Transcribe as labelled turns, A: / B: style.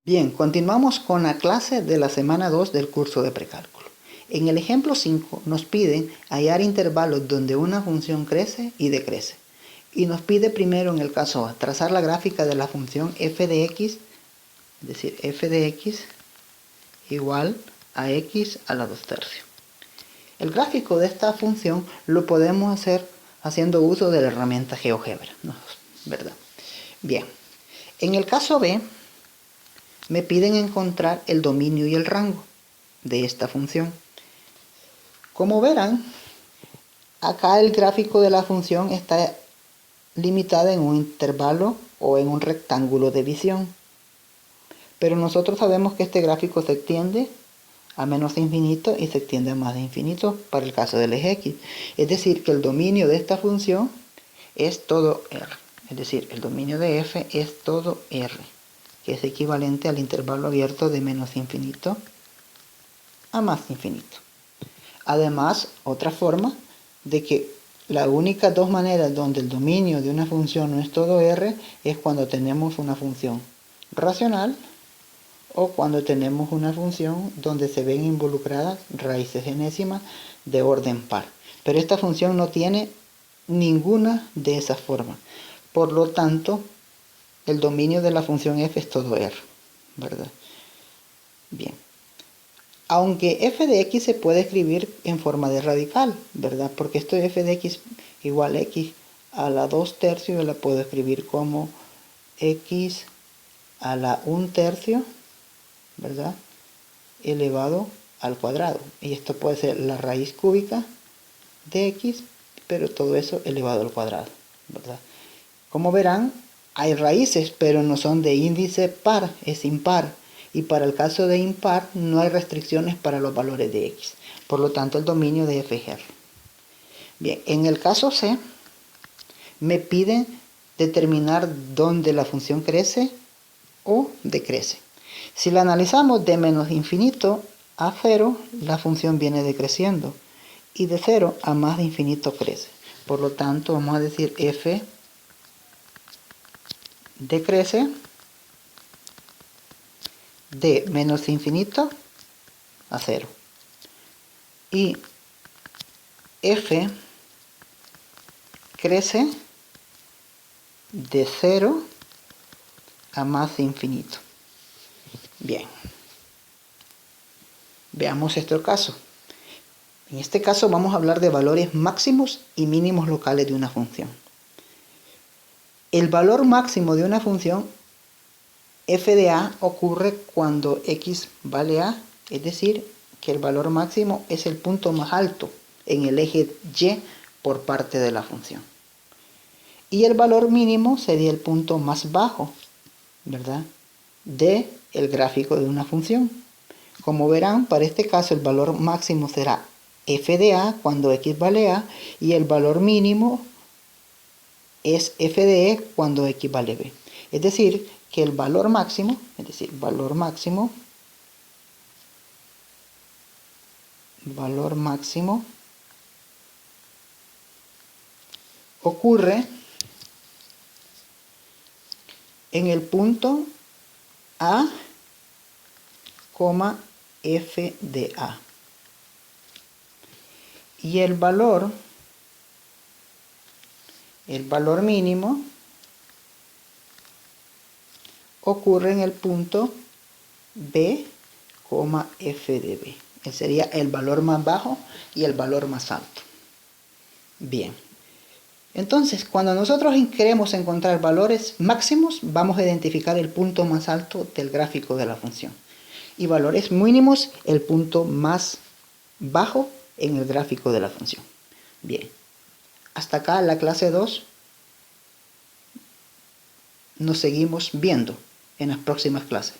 A: Bien, continuamos con la clase de la semana 2 del curso de precálculo. En el ejemplo 5 nos piden hallar intervalos donde una función crece y decrece. Y nos pide primero en el caso A trazar la gráfica de la función f de x, es decir, f de x igual a x a la 2/3. El gráfico de esta función lo podemos hacer haciendo uso de la herramienta GeoGebra, ¿no? ¿Verdad? Bien, en el caso B me piden encontrar el dominio y el rango de esta función. Como verán, acá el gráfico de la función está limitado en un intervalo o en un rectángulo de visión. Pero nosotros sabemos que este gráfico se extiende a menos de infinito y se extiende a más de infinito para el caso del eje X. Es decir, que el dominio de esta función es todo R. Es decir, el dominio de f es todo R, que es equivalente al intervalo abierto de menos infinito a más infinito. Además, otra forma de que las únicas dos maneras donde el dominio de una función no es todo R es cuando tenemos una función racional o cuando tenemos una función donde se ven involucradas raíces enésimas de orden par. Pero esta función no tiene ninguna de esas formas. Por lo tanto, el dominio de la función f es todo R, ¿verdad? Bien. Aunque f de x se puede escribir en forma de radical, ¿verdad? Porque esto de f de x igual a x a la 2/3 yo la puedo escribir como x a la 1/3, ¿verdad? Elevado al cuadrado. Y esto puede ser la raíz cúbica de x, pero todo eso elevado al cuadrado, ¿verdad? Como verán, hay raíces, pero no son de índice par, es impar. Y para el caso de impar no hay restricciones para los valores de x. Por lo tanto, el dominio de f es R. Bien, en el caso C, me piden determinar dónde la función crece o decrece. Si la analizamos de menos infinito a 0, la función viene decreciendo. Y de 0 a más de infinito crece. Por lo tanto, vamos a decir f decrece de menos infinito a 0. Y f crece de 0 a más infinito. Bien. Veamos este caso. En este caso vamos a hablar de valores máximos y mínimos locales de una función. El valor máximo de una función f de a ocurre cuando x vale a, es decir, que el valor máximo es el punto más alto en el eje y por parte de la función. Y el valor mínimo sería el punto más bajo, ¿verdad?, de el gráfico de una función. Como verán, para este caso el valor máximo será f de a cuando x vale a y el valor mínimo es f de e cuando x vale b. Es decir, que el valor máximo, ocurre en el punto a, f de a. Y el valor mínimo ocurre en el punto b, f de b. Ese sería el valor más bajo y el valor más alto. Bien. Entonces, cuando nosotros queremos encontrar valores máximos, vamos a identificar el punto más alto del gráfico de la función. Y valores mínimos, el punto más bajo en el gráfico de la función. Bien. Hasta acá la clase 2. Nos seguimos viendo en las próximas clases.